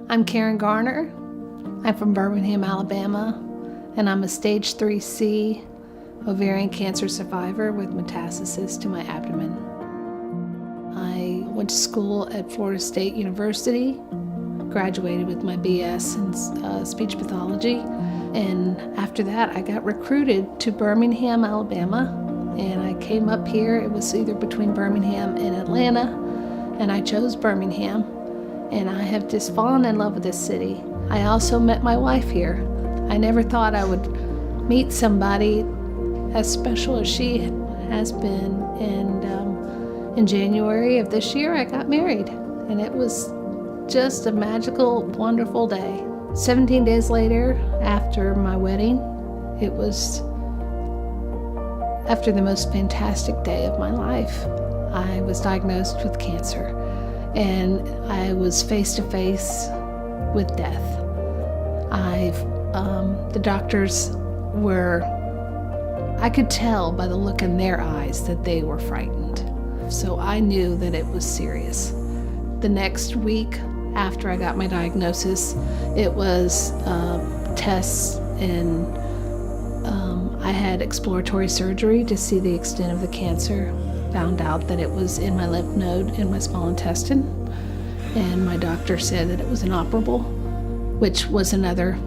I'm Karen Garner. I'm from Birmingham, Alabama, and I'm a stage 3C ovarian cancer survivor with metastasis to my abdomen. I went to school at Florida State University, graduated with my BS in speech pathology, and after that I got recruited to Birmingham, Alabama, and I came up here. It was either between Birmingham and Atlanta, and I chose Birmingham, and I have just fallen in love with this city. I also met my wife here. I never thought I would meet somebody as special as she has been, and in January of this year I got married, and it was just a magical, wonderful day. 17 days later, after my wedding, it was after the most fantastic day of my life. I was diagnosed with cancer, and I was face to face with death. The doctors I could tell by the look in their eyes that they were frightened. So I knew that it was serious. The next week after I got my diagnosis, it was tests, and I had exploratory surgery to see the extent of the cancer. Found out that it was in my lymph node in my small intestine, and my doctor said that it was inoperable, which was another,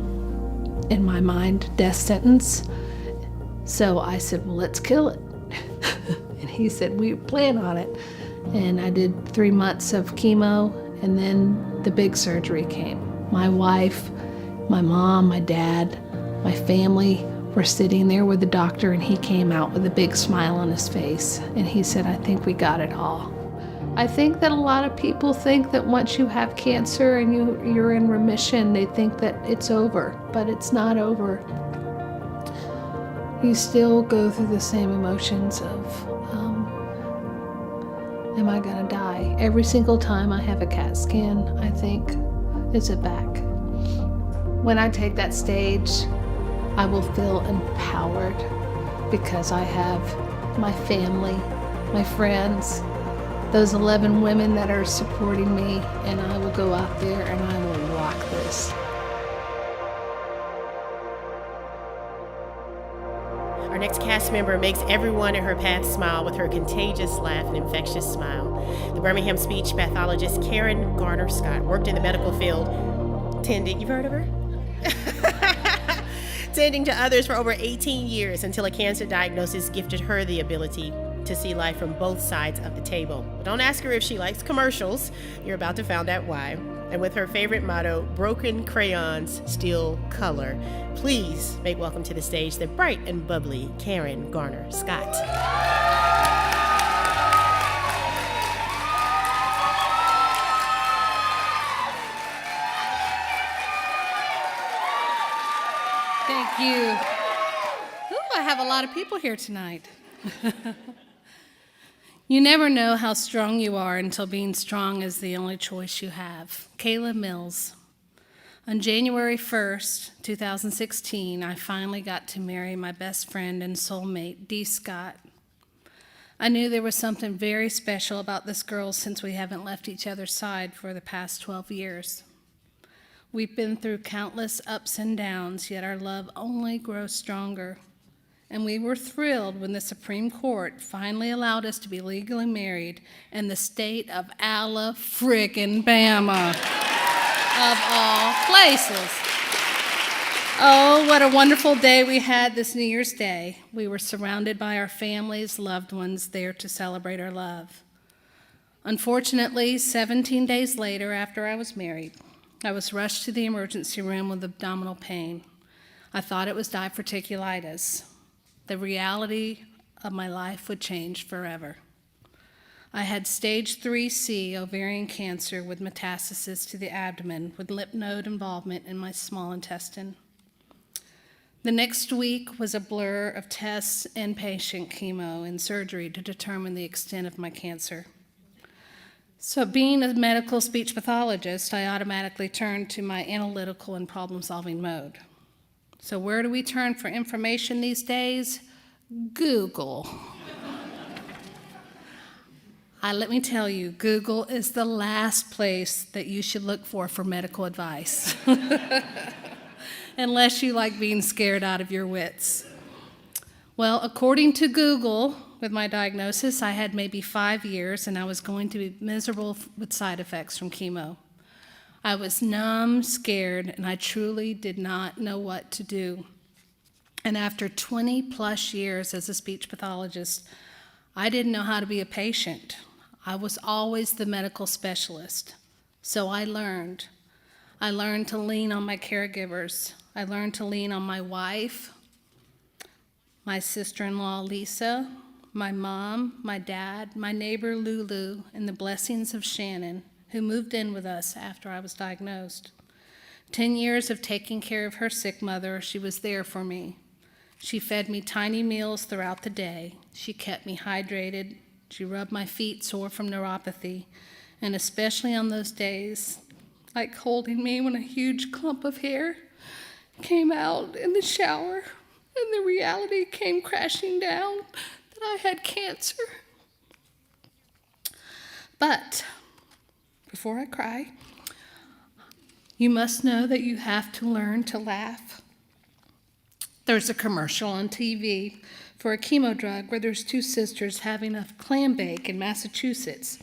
in my mind, death sentence. So I said, well, let's kill it. And he said, we plan on it. And I did 3 months of chemo, and then the big surgery came. My wife, my mom, my dad, my family were sitting there with the doctor, and he came out with a big smile on his face. And he said, I think we got it all. I think that a lot of people think that once you have cancer and you're in remission, they think that it's over, but it's not over. You still go through the same emotions of, am I gonna die? Every single time I have a CAT scan, I think, is it back? When I take that stage, I will feel empowered because I have my family, my friends, those 11 women that are supporting me, and I will go out there and I will rock this. Our next cast member makes everyone in her path smile with her contagious laugh and infectious smile. The Birmingham speech pathologist Karen Garner Scott worked in the medical field, you've heard of her? Tending to others for over 18 years until a cancer diagnosis gifted her the ability to see life from both sides of the table. But don't ask her if she likes commercials. You're about to find out why. And with her favorite motto, broken crayons still color, please make welcome to the stage the bright and bubbly Karen Garner Scott. Thank you. Ooh, I have a lot of people here tonight. You never know how strong you are until being strong is the only choice you have. Kayla Mills. On January 1st, 2016, I finally got to marry my best friend and soulmate, Dee Scott. I knew there was something very special about this girl since we haven't left each other's side for the past 12 years. We've been through countless ups and downs, yet our love only grows stronger. And we were thrilled when the Supreme Court finally allowed us to be legally married in the state of Alabama, of all places. Oh, what a wonderful day we had this New Year's Day. We were surrounded by our families, loved ones there to celebrate our love. Unfortunately, 17 days later, after I was married, I was rushed to the emergency room with abdominal pain. I thought it was diverticulitis. The reality of my life would change forever. I had stage 3C ovarian cancer with metastasis to the abdomen with lymph node involvement in my small intestine. The next week was a blur of tests, inpatient chemo, and surgery to determine the extent of my cancer. So being a medical speech pathologist, I automatically turned to my analytical and problem-solving mode. So where do we turn for information these days? Google. Let me tell you, Google is the last place that you should look for medical advice. Unless you like being scared out of your wits. Well, according to Google, with my diagnosis, I had maybe 5 years and I was going to be miserable with side effects from chemo. I was numb, scared, and I truly did not know what to do. And after 20 plus years as a speech pathologist, I didn't know how to be a patient. I was always the medical specialist. So I learned. I learned to lean on my caregivers. I learned to lean on my wife, my sister-in-law, Lisa, my mom, my dad, my neighbor, Lulu, and the blessings of Shannon, who moved in with us after I was diagnosed. 10 years of taking care of her sick mother, she was there for me. She fed me tiny meals throughout the day. She kept me hydrated. She rubbed my feet sore from neuropathy, and especially on those days, like holding me when a huge clump of hair came out in the shower and the reality came crashing down that I had cancer. But before I cry, you must know that you have to learn to laugh. There's a commercial on TV for a chemo drug where there's 2 sisters having a clam bake in Massachusetts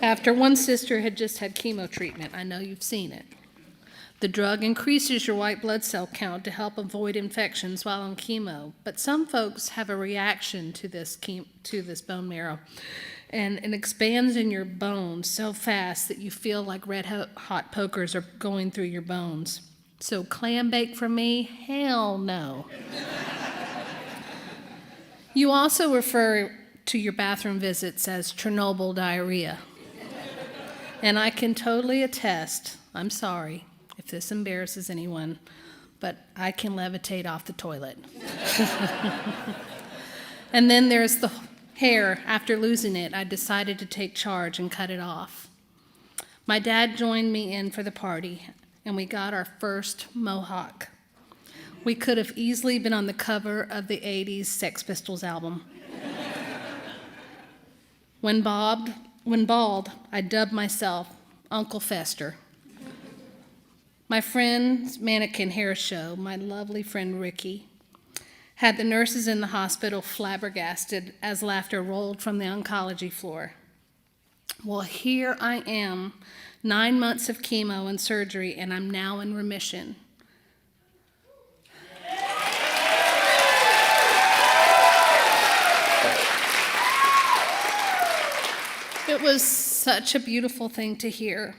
after one sister had just had chemo treatment. I know you've seen it. The drug increases your white blood cell count to help avoid infections while on chemo, but some folks have a reaction to this bone marrow, and it expands in your bones so fast that you feel like red hot pokers are going through your bones. So clam bake for me? Hell no. You also refer to your bathroom visits as Chernobyl diarrhea. And I can totally attest, I'm sorry if this embarrasses anyone, but I can levitate off the toilet. And then there's the hair. After losing it, I decided to take charge and cut it off. My dad joined me in for the party, and we got our first mohawk. We could have easily been on the cover of the 80s Sex Pistols album. When bald, I dubbed myself Uncle Fester. My friend's mannequin hair show, my lovely friend Ricky, had the nurses in the hospital flabbergasted as laughter rolled from the oncology floor. Well, here I am, 9 months of chemo and surgery, and I'm now in remission. It was such a beautiful thing to hear.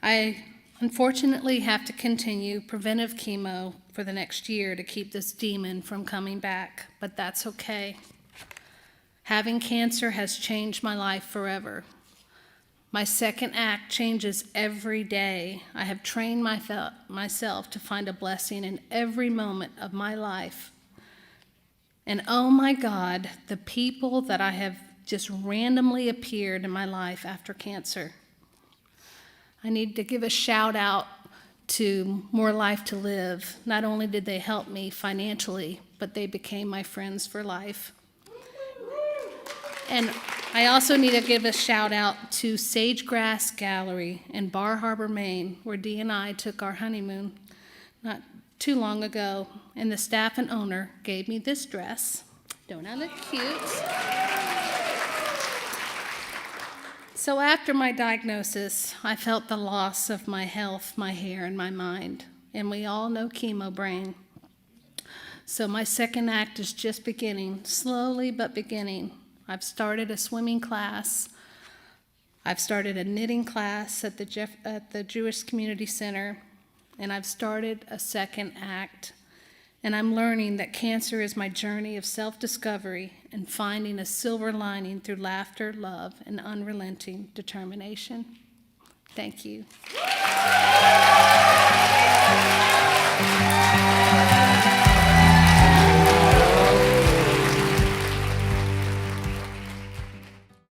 I unfortunately have to continue preventive chemo for the next year to keep this demon from coming back, but that's okay. Having cancer has changed my life forever. My second act changes every day. I have trained myself to find a blessing in every moment of my life. And oh my God, the people that I have just randomly appeared in my life after cancer. I need to give a shout out to More Life to Live. Not only did they help me financially, but they became my friends for life. And I also need to give a shout out to Sagegrass Gallery in Bar Harbor, Maine, where Dee and I took our honeymoon not too long ago, and the staff and owner gave me this dress. Don't I look cute? So after my diagnosis, I felt the loss of my health, my hair, and my mind. And we all know chemo brain. So my second act is just beginning, slowly but beginning. I've started a swimming class. I've started a knitting class at the Jewish Community Center. And I've started a second act. And I'm learning that cancer is my journey of self-discovery and finding a silver lining through laughter, love, and unrelenting determination. Thank you.